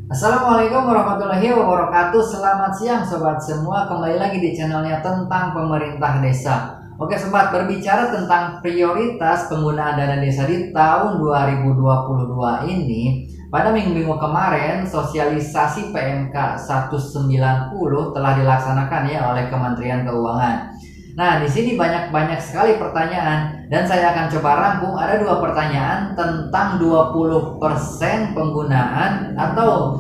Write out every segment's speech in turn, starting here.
Assalamualaikum warahmatullahi wabarakatuh. Selamat siang sobat semua. Kembali lagi di channelnya tentang pemerintah desa. Oke sobat, berbicara tentang prioritas penggunaan dana desa di tahun 2022 ini, pada minggu-minggu kemarin sosialisasi PMK 190 telah dilaksanakan ya oleh Kementerian Keuangan. Nah, di sini banyak sekali pertanyaan dan saya akan coba rangkum. Ada dua pertanyaan tentang 20% penggunaan atau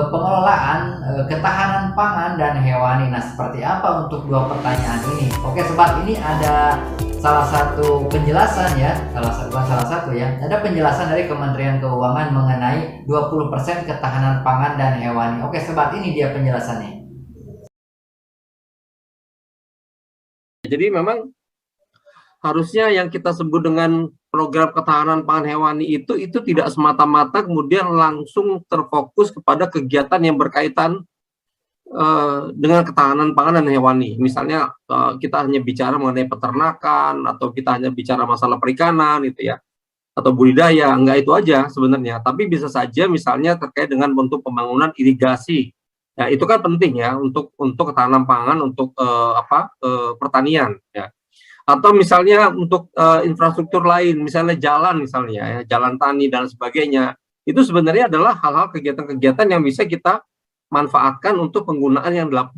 pengelolaan ketahanan pangan dan hewani. Nah, seperti apa untuk dua pertanyaan ini? Oke, sobat, ini ada salah satu penjelasan ya, salah satu ya. Ada penjelasan dari Kementerian Keuangan mengenai 20% ketahanan pangan dan hewani. Oke, sobat, ini dia penjelasannya. Jadi memang harusnya yang kita sebut dengan program ketahanan pangan hewani itu tidak semata-mata kemudian langsung terfokus kepada kegiatan yang berkaitan dengan ketahanan pangan dan hewani. Misalnya kita hanya bicara mengenai peternakan atau kita hanya bicara masalah perikanan gitu ya, atau budidaya, enggak itu aja sebenarnya. Tapi bisa saja misalnya terkait dengan bentuk pembangunan irigasi. Ya, itu kan penting ya untuk ketahanan pangan, untuk pertanian ya. Atau misalnya untuk infrastruktur lain, misalnya jalan misalnya ya, jalan tani dan sebagainya. Itu sebenarnya adalah hal-hal kegiatan-kegiatan yang bisa kita manfaatkan untuk penggunaan yang 20%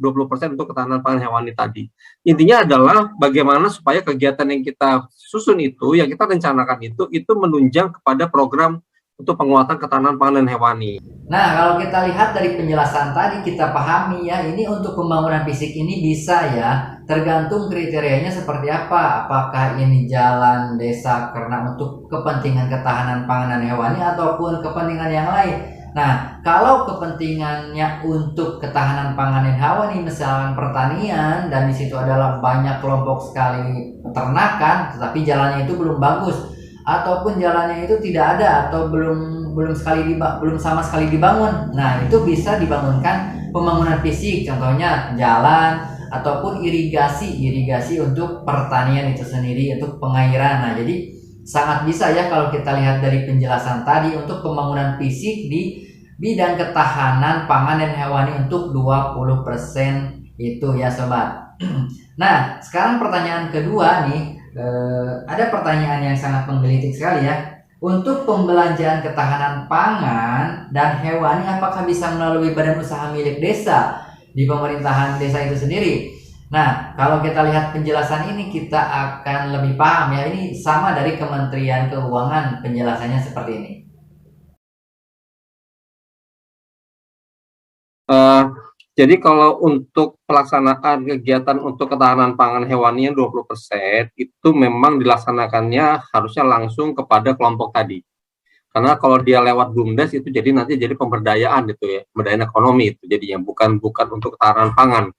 untuk ketahanan pangan hewani tadi. Intinya adalah bagaimana supaya kegiatan yang kita susun itu, yang kita rencanakan itu menunjang kepada program untuk penguatan ketahanan pangan dan hewani. Nah, kalau kita lihat dari penjelasan tadi, kita pahami ya, ini untuk pembangunan fisik ini bisa ya, tergantung kriterianya seperti apa. Apakah ini jalan desa karena untuk kepentingan ketahanan pangan dan hewani ataupun kepentingan yang lain. Nah, kalau kepentingannya untuk ketahanan pangan dan hewani, misalkan pertanian, dan di situ adalah banyak kelompok sekali peternakan, tetapi jalannya itu belum bagus, ataupun jalannya itu tidak ada atau belum sama sekali dibangun. Nah, itu bisa dibangunkan pembangunan fisik, contohnya jalan ataupun irigasi untuk pertanian itu sendiri, untuk pengairan. Nah, jadi sangat bisa ya kalau kita lihat dari penjelasan tadi untuk pembangunan fisik di bidang ketahanan pangan dan hewani untuk 20% itu ya sobat. Nah, sekarang pertanyaan kedua nih. Ada pertanyaan yang sangat menggelitik sekali ya. Untuk pembelanjaan ketahanan pangan dan hewani, apakah bisa melalui badan usaha milik desa di pemerintahan desa itu sendiri? Nah, kalau kita lihat penjelasan ini, kita akan lebih paham ya. Ini sama dari Kementerian Keuangan, penjelasannya seperti ini. Jadi kalau untuk pelaksanaan kegiatan untuk ketahanan pangan hewani yang 20% itu memang dilaksanakannya harusnya langsung kepada kelompok tadi. Karena kalau dia lewat BUMDes itu jadi nanti jadi pemberdayaan itu ya, pemberdayaan ekonomi itu jadinya bukan untuk ketahanan pangan.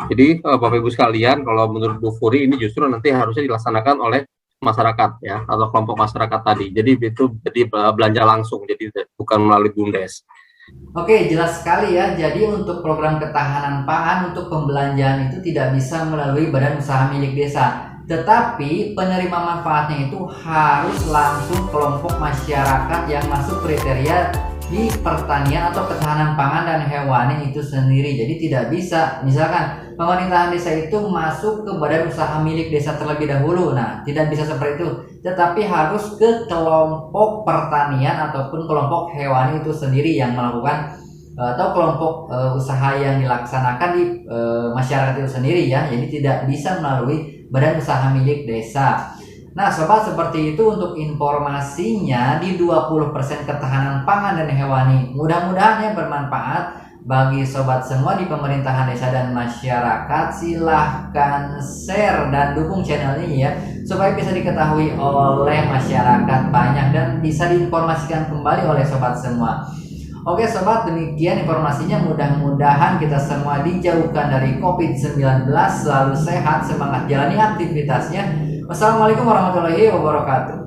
Jadi Bapak Ibu sekalian, kalau menurut Bu Furi ini justru nanti harusnya dilaksanakan oleh masyarakat ya, atau kelompok masyarakat tadi. Jadi itu jadi belanja langsung, jadi bukan melalui BUMDes. Oke, jelas sekali ya. Jadi untuk program ketahanan pangan untuk pembelanjaan itu tidak bisa melalui badan usaha milik desa. Tetapi penerima manfaatnya itu harus langsung kelompok masyarakat yang masuk kriteria di pertanian atau ketahanan pangan dan hewani itu sendiri. Jadi tidak bisa misalkan pemerintahan desa itu masuk ke badan usaha milik desa terlebih dahulu. Nah, tidak bisa seperti itu. Tetapi harus ke kelompok pertanian ataupun kelompok hewani itu sendiri yang melakukan atau kelompok usaha yang dilaksanakan di masyarakat itu sendiri ya. Jadi tidak bisa melalui badan usaha milik desa. Nah sobat, seperti itu untuk informasinya di 20% ketahanan pangan dan hewani. Mudah-mudahan ya bermanfaat bagi sobat semua di pemerintahan desa dan masyarakat. Silahkan share dan dukung channel ini ya, supaya bisa diketahui oleh masyarakat banyak dan bisa diinformasikan kembali oleh sobat semua. Oke sobat, demikian informasinya. Mudah-mudahan kita semua dijauhkan dari COVID-19, selalu sehat, semangat jalani aktivitasnya. Wassalamualaikum warahmatullahi wabarakatuh.